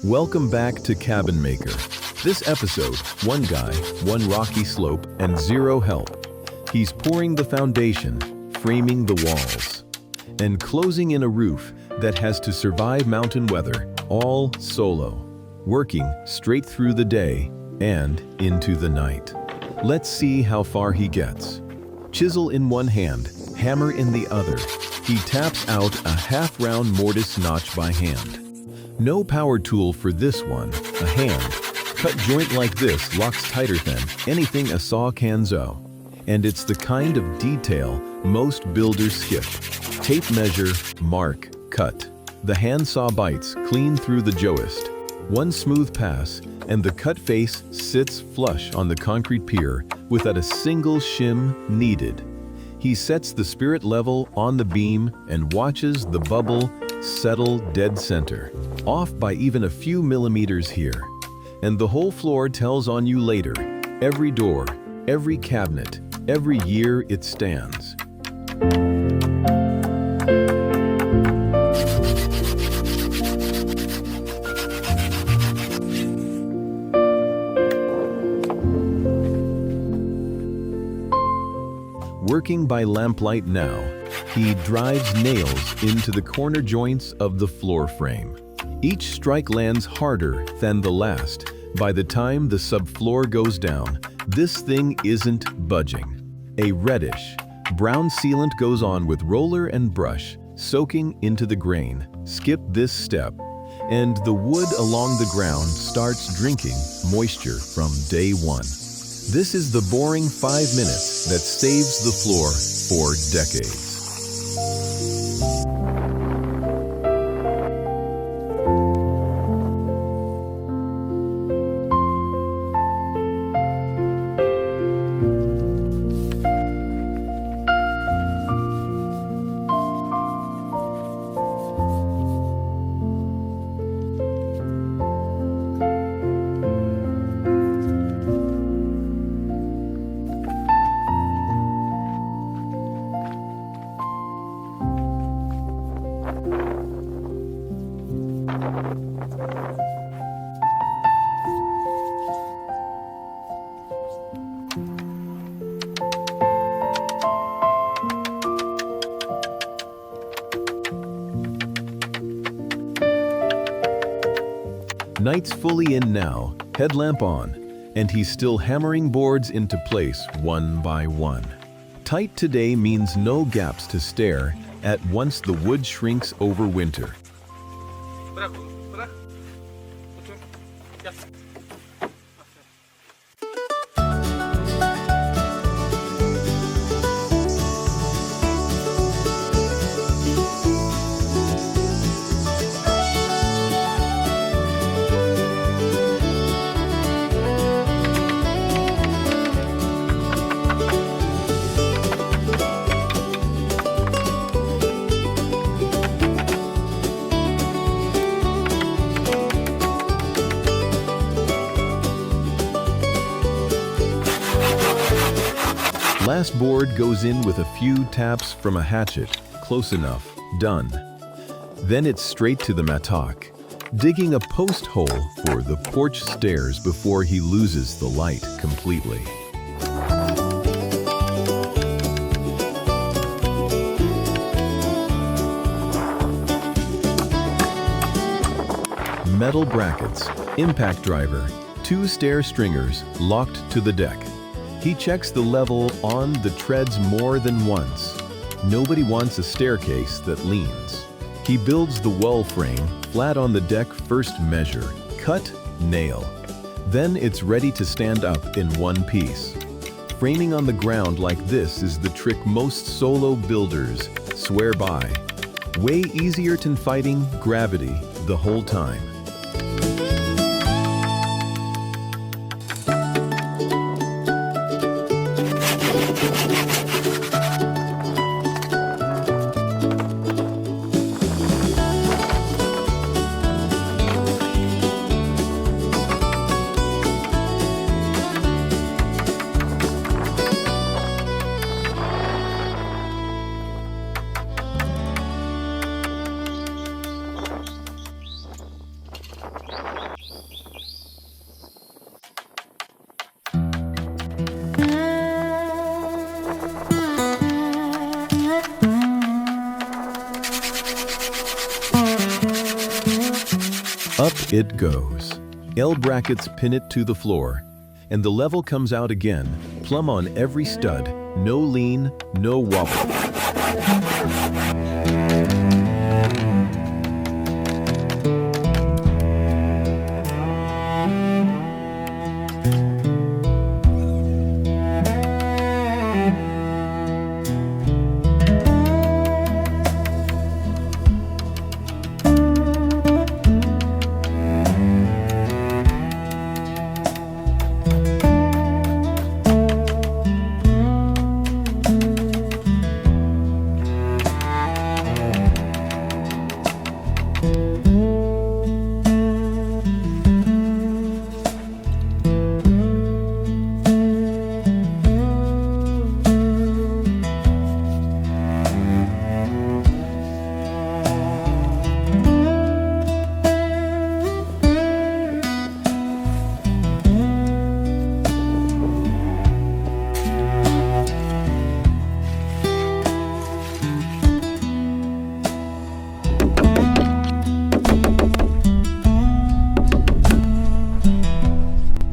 Welcome back to Cabin Maker. This episode, one guy, one rocky slope, and zero help. He's pouring the foundation, framing the walls, and closing in a roof that has to survive mountain weather, all solo, working straight through the day and into the night. Let's see how far he gets. Chisel in one hand, hammer in the other. He taps out a half-round mortise notch by hand. No power tool for this one, a hand. Cut joint like this locks tighter than anything a saw can sew. And it's the kind of detail most builders skip. Tape measure, mark, cut. The handsaw bites clean through the joist. One smooth pass, and the cut face sits flush on the concrete pier without a single shim needed. He sets the spirit level on the beam and watches the bubble settle dead center, off by even a few millimeters here. And the whole floor tells on you later, every door, every cabinet, every year it stands. Working by lamplight now, he drives nails into the corner joints of the floor frame. Each strike lands harder than the last. By the time the subfloor goes down, this thing isn't budging. A reddish, brown sealant goes on with roller and brush, soaking into the grain. Skip this step, and the wood along the ground starts drinking moisture from day one. This is the boring 5 minutes that saves the floor for decades. Night's fully in now, headlamp on, and he's still hammering boards into place one by one. Tight today means no gaps to stare at once the wood shrinks over winter. Last board goes in with a few taps from a hatchet. Close enough. Done. Then it's straight to the mattock, digging a post hole for the porch stairs before he loses the light completely. Metal brackets, impact driver, 2 stair stringers locked to the deck. He checks the level on the treads more than once. Nobody wants a staircase that leans. He builds the well frame flat on the deck. First measure, cut, nail. Then it's ready to stand up in one piece. Framing on the ground like this is the trick most solo builders swear by. Way easier than fighting gravity the whole time. Up it goes. L brackets pin it to the floor, and the level comes out again, plumb on every stud, no lean, no wobble.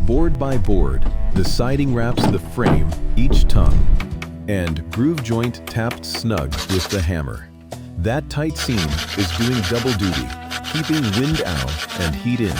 Board by board, the siding wraps the frame, each tongue, and groove joint tapped snug with the hammer. That tight seam is doing double duty, keeping wind out and heat in.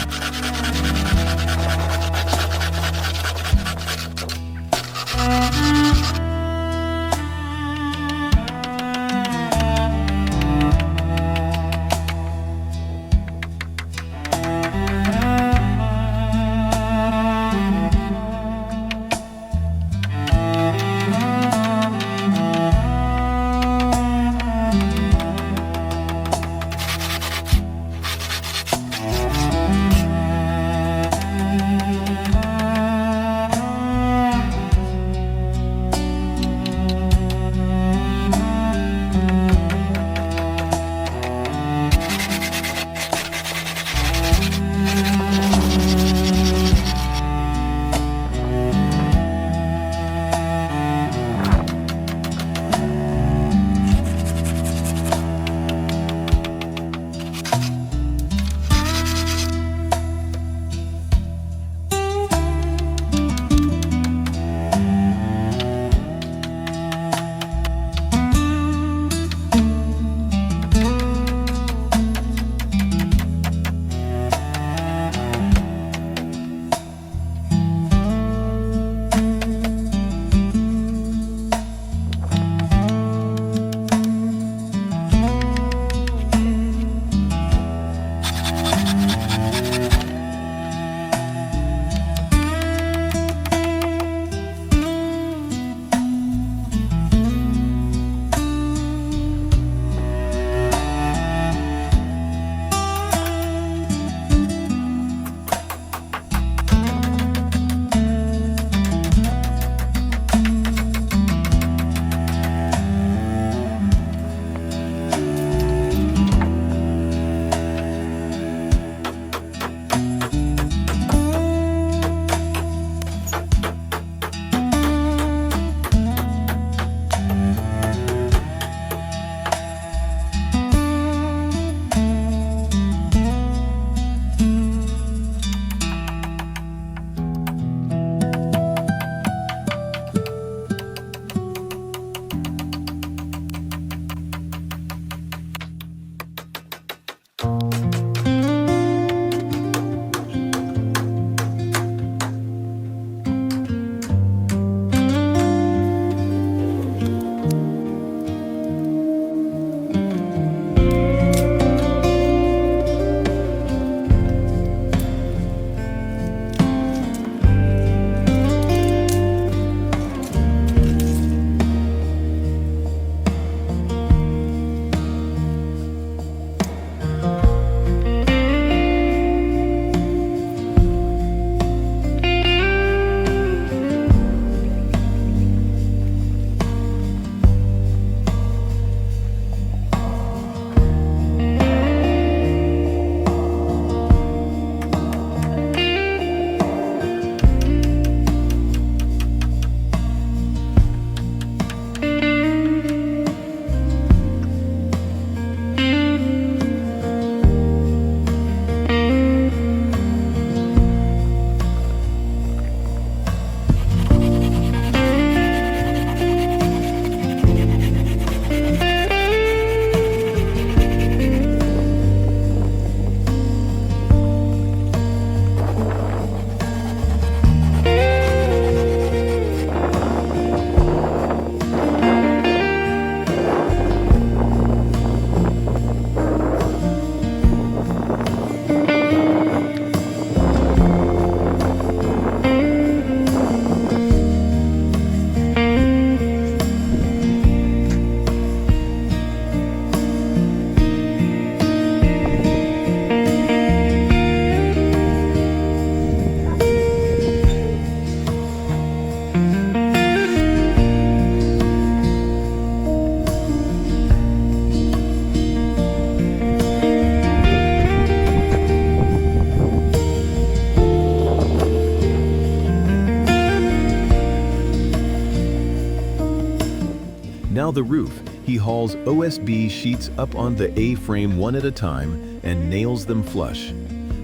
Now the roof. He hauls OSB sheets up on the A-frame one at a time and nails them flush.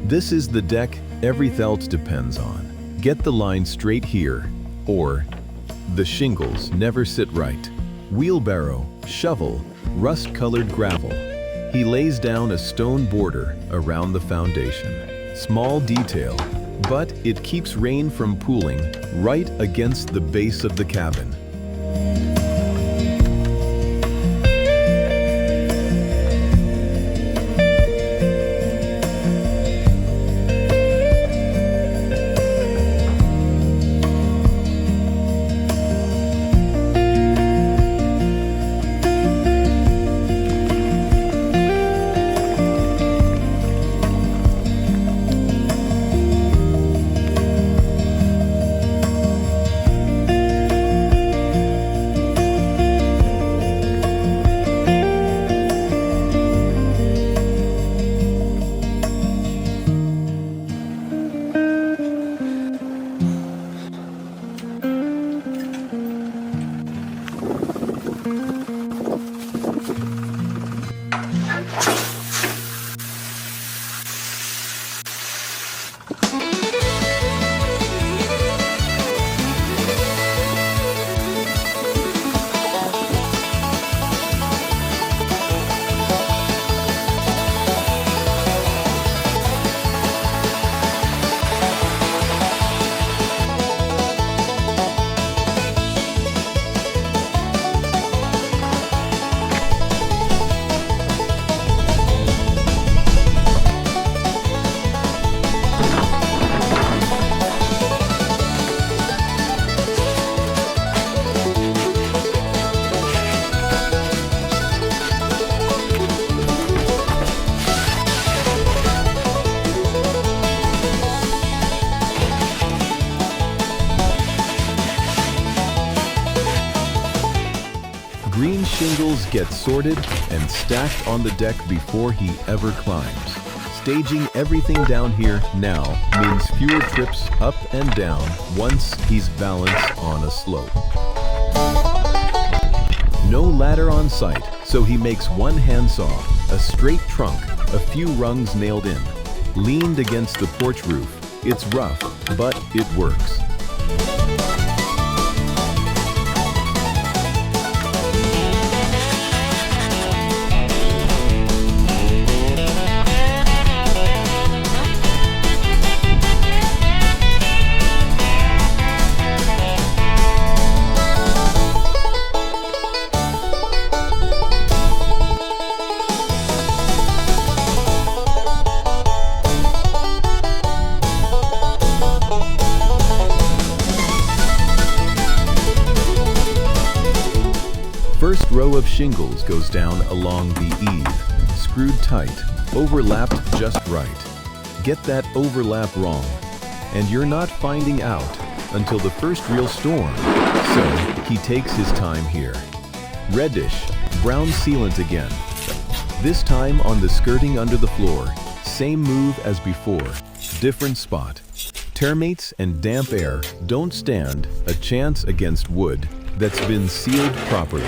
This is the deck everything else depends on. Get the line straight here, or the shingles never sit right. Wheelbarrow, shovel, rust-colored gravel. He lays down a stone border around the foundation. Small detail, but it keeps rain from pooling right against the base of the cabin. Green shingles get sorted and stacked on the deck before he ever climbs. Staging everything down here now means fewer trips up and down once he's balanced on a slope. No ladder on site, so he makes one handsaw, a straight trunk, a few rungs nailed in. Leaned against the porch roof. It's rough, but it works. First row of shingles goes down along the eave, screwed tight, overlapped just right. Get that overlap wrong, and you're not finding out until the first real storm. So he takes his time here. Reddish, brown sealant again. This time on the skirting under the floor. Same move as before, different spot. Termites and damp air don't stand a chance against wood that's been sealed properly.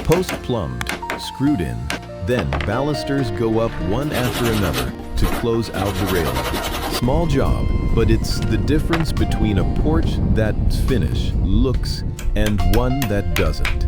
Post-plumbed, screwed in, then balusters go up one after another to close out the railing. Small job, but it's the difference between a porch that's finished, looks, and one that doesn't.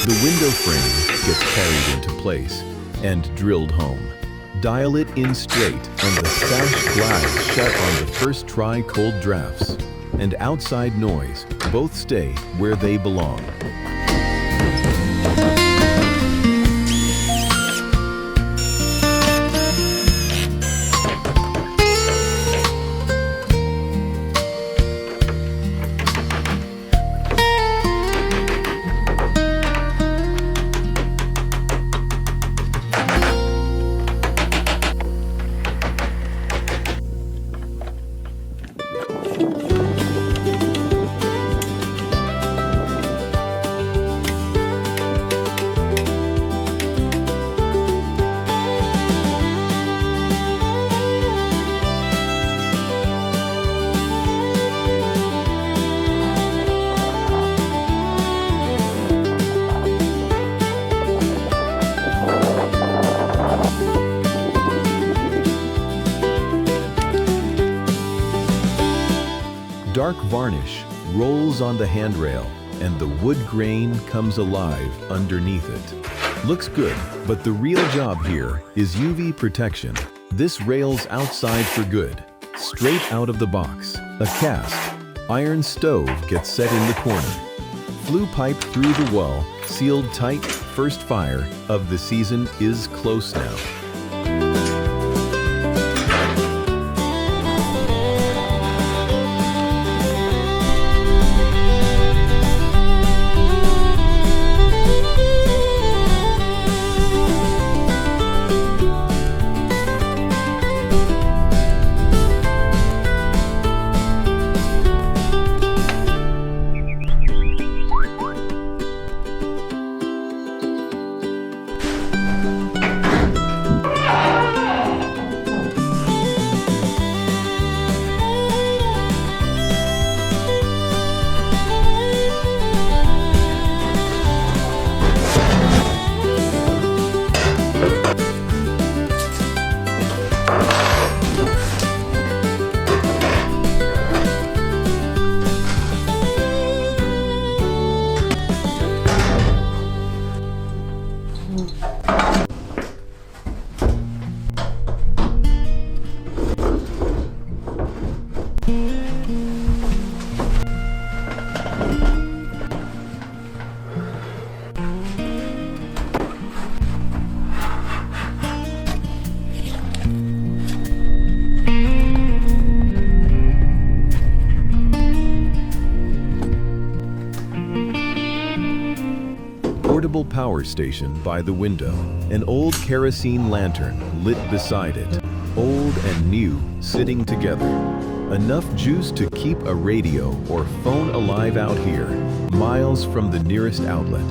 The window frame gets carried into place and drilled home. Dial it in straight and the sash glides shut on the first try. Cold drafts and outside noise both stay where they belong. Dark varnish rolls on the handrail and the wood grain comes alive underneath it. Looks good, but the real job here is UV protection. This rail's outside for good, straight out of the box. A cast iron stove gets set in the corner. Flue pipe through the wall, sealed tight. First fire of the season is close now. Portable power station by the window. An old kerosene lantern lit beside it. Old and new sitting together. Enough juice to keep a radio or phone alive out here, miles from the nearest outlet.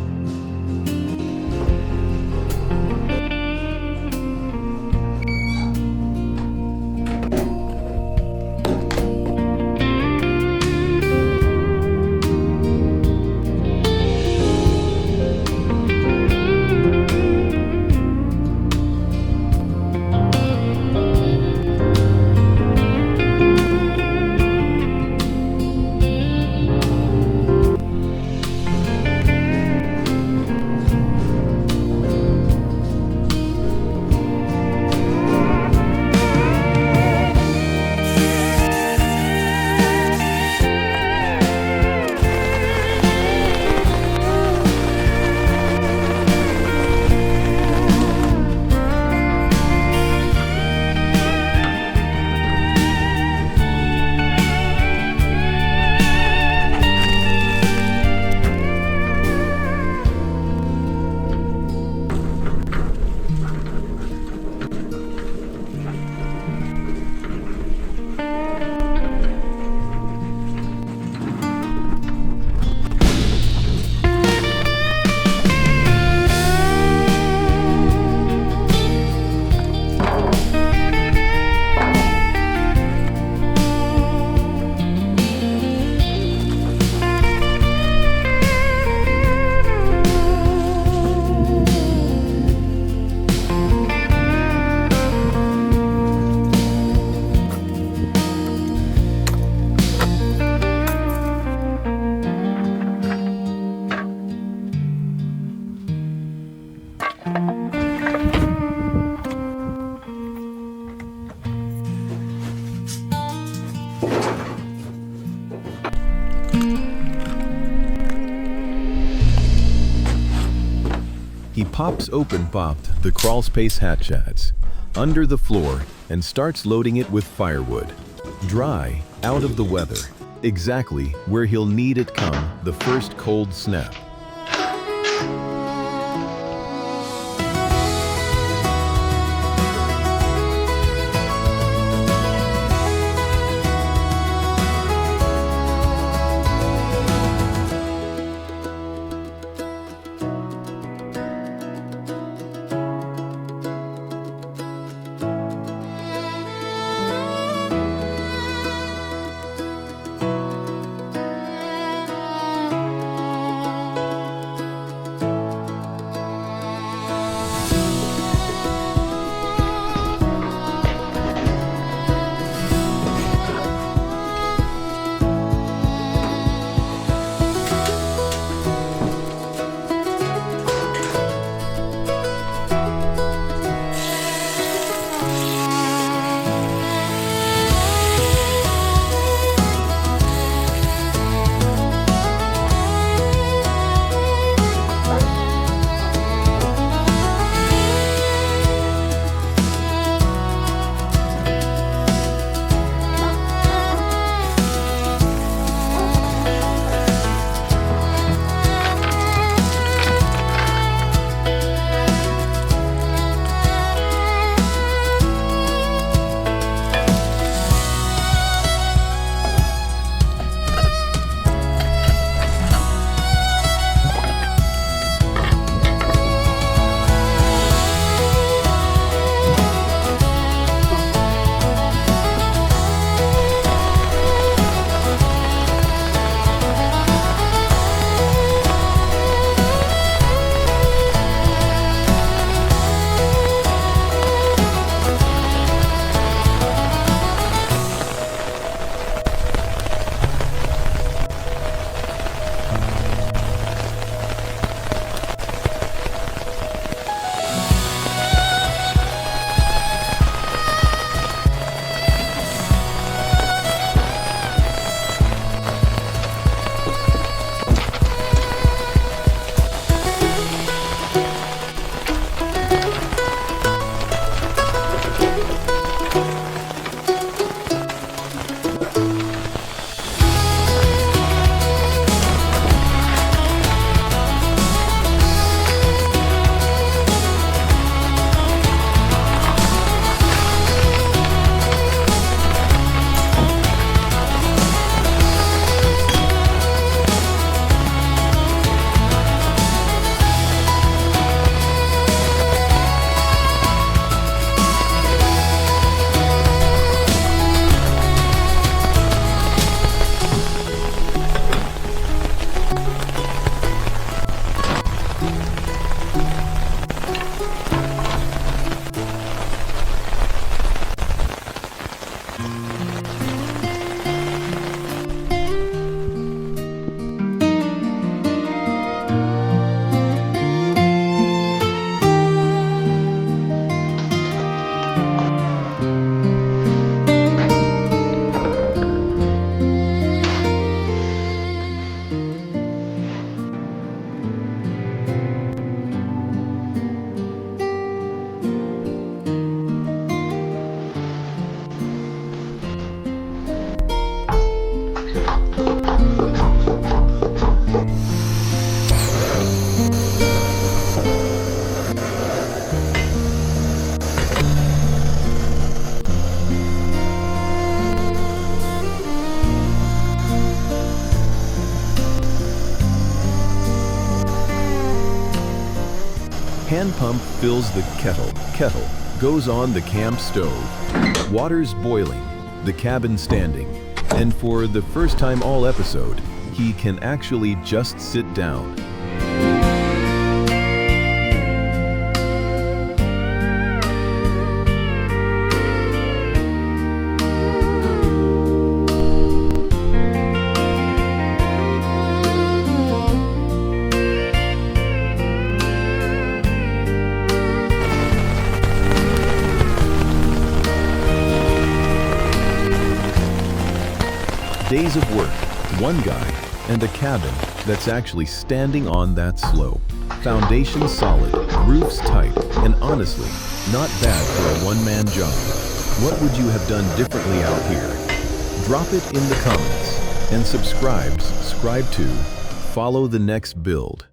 He pops open the crawl space hatchets under the floor and starts loading it with firewood. Dry, out of the weather, exactly where he'll need it come the first cold snap. hand pump fills the kettle. Kettle goes on the camp stove. Water's boiling, the cabin standing. And for the first time all episode, he can actually just sit down. Days of work, one guy, and a cabin that's actually standing on that slope. Foundation solid, roofs tight, and honestly, not bad for a one-man job. What would you have done differently out here? Drop it in the comments and subscribe to follow the next build.